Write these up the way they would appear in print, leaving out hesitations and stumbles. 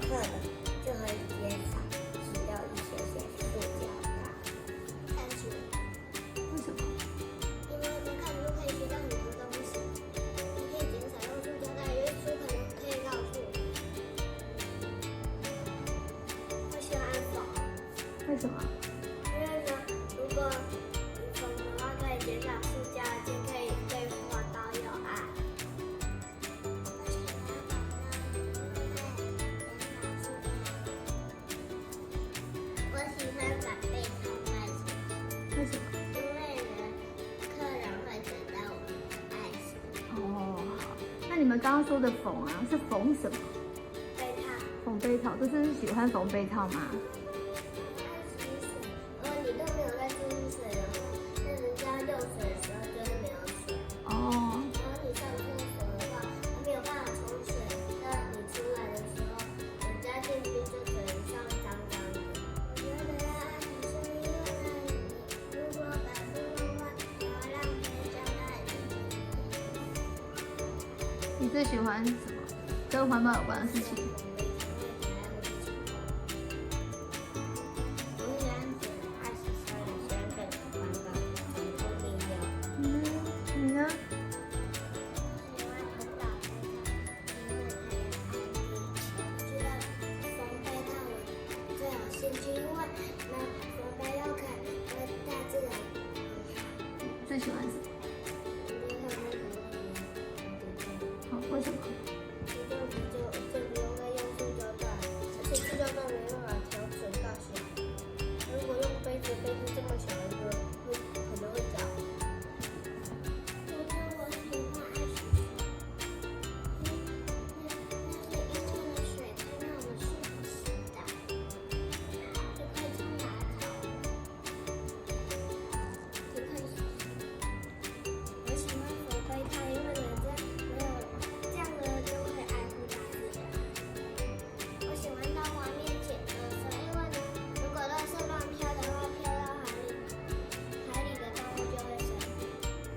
课了，就可以减少使用一些塑胶袋。看书，为什么？因为看书可以学到很多东西，你可以减少用塑胶袋，因为书可能可以绕树。我喜欢缝，为什么？因为呢，如果你缝的话，可以减少塑胶，而且可以对环保有爱。我喜欢把被套盖起来，为什么？因为呢，客人会觉得我们爱心。哦，好。那你们刚刚说的缝啊，是缝什么？被套，缝杯套，这是喜欢缝杯套吗？爱洗水。如果你都没有在注意水的话，那人家用水的时候就会没有水。哦，然后你上厕所的话，它没有办法冲水，那你出来的时候，人家进去就嘴上脏脏的。我觉得要爱洗是因为呢，你如果把书弄坏，然后让别人教他自己。你最喜欢什么？跟环保有关的事情？我喜欢写爱洗车，也喜欢跟环保重复利用。嗯，你呢？喜欢环保杯套，因为它有爱地球。觉得缝被套我最有兴趣，因为呢，缝被套可以对大自然很好。最喜欢什么？好，为什么？就不用再用塑胶袋，而且塑胶袋没办法调整大小。如果用杯子这么小一个，可能会脏。我喜欢爱洗水，那是因为呢水可以让我们舒服洗澡，就可以冲马桶，就可以洗。我喜欢缝杯套，因为呢这样呢就会爱护大自然。我喜欢到外面捡垃圾，因为呢，如果垃圾乱飘的话，飘到海里的动物就会生病。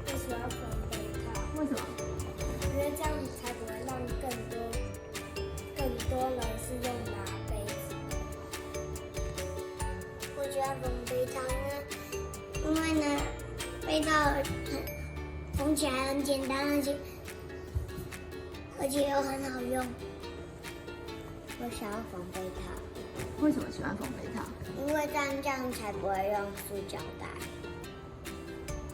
我喜欢缝杯套，为什么？因为这样子才不会让更多人是用拿杯子的。我喜欢缝杯套，因为呢，杯套缝起来很简单，而且又很好用。我想要缝杯套，为什么喜欢缝杯套？因为这样才不会用塑胶袋。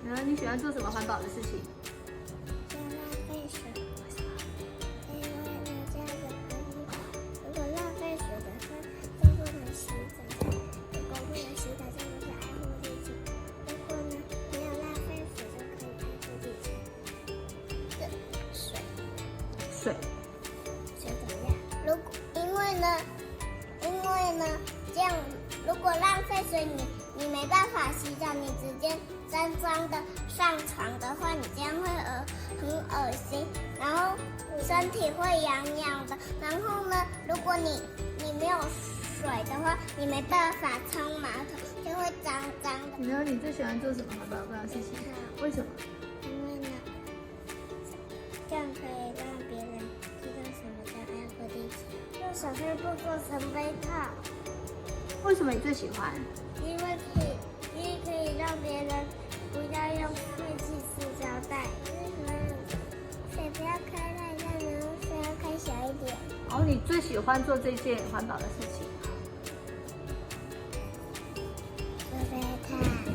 然后你喜欢做什么环保的事情？不要浪费水，为什么？因为呢，这样子如果浪费水的话，就不能洗澡。如果不能洗澡，就不是爱护地球。如果呢，没有浪费水，就可以爱护地球。对，水水。怎么样？因为呢，这样如果浪费水，你没办法洗澡，你直接脏脏的上床的话，你这样会很恶心，然后身体会痒痒的。然后呢，如果你没有水的话，你没办法冲马桶，就会脏脏的。然后你最喜欢做什么环保有关的事情？为什么？因为呢，这样可以让别人知道什么叫爱护地球。用小碎步做成杯套。为什么你最喜欢？因为可以让别人不要用废弃塑胶袋。为什么水不要开太大，然后水要开小一点？哦，你最喜欢做这件环保的事情？做杯套。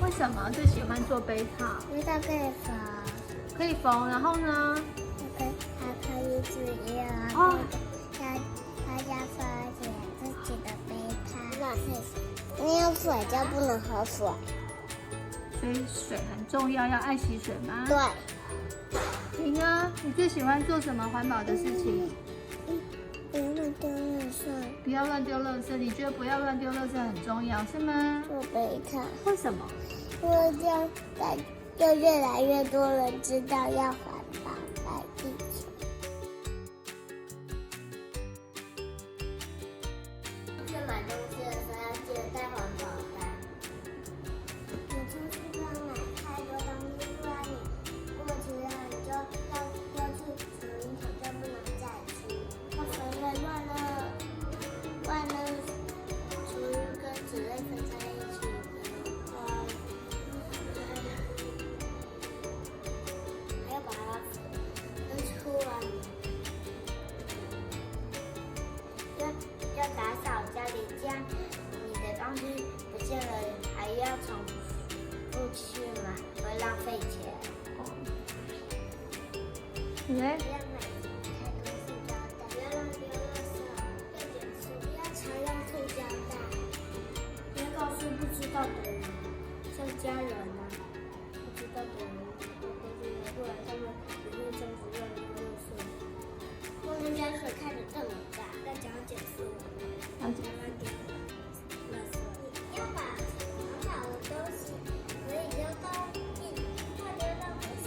为什么最喜欢做杯套？因为它可以缝，可以缝，然后呢？它可以自由，哦大家发现自己的杯套。浪费水，没有水就不能喝水。所以水很重要，要爱惜水吗？对。你呢？你最喜欢做什么环保的事情？不要乱丢垃圾。不要乱丢垃圾。你觉得不要乱丢垃圾很重要，是吗？做杯套。为什么？因为这样就越来越多人知道要环保爱地球。去买东西的时候要记得带环保袋。你出去不要买太多东西，不然你过期了你就要丢去储运桶，就不能再吃。要分类乱了。你的东西不见了，还要重复去买，会浪费钱。你呢？不要买太多塑胶袋，不要乱丢垃圾，要减塑，不要常用塑胶袋。不要告诉不知道的人，像家人啊，不知道的人，不然他们也会这样子乱丢垃圾。不能将水开得这么大，大家要减塑，不要乱丢垃圾。要把很好的东西可以丢到地，快丢到回收。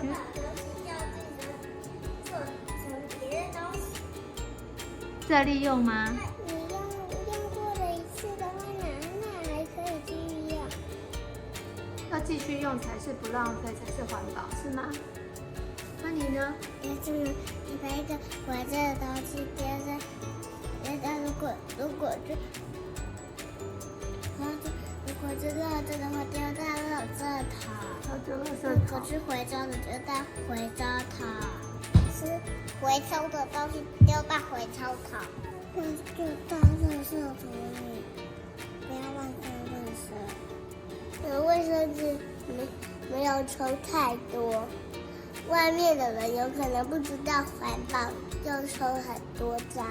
把东西叫自己做成别的东西。再利用吗？你用过了一次的话，那还可以继续用。要继续用才是不浪费，才是环保，是吗？那你呢？就是你把一个活着的东西丢在，如果是垃圾的话，丢到垃圾桶。如果是回收的，丢到回收桶。是回收的东西丢到回收桶。就到垃圾桶里，不要乱丢垃圾。卫生纸没有抽太多，外面的人有可能不知道环保，就抽很多张。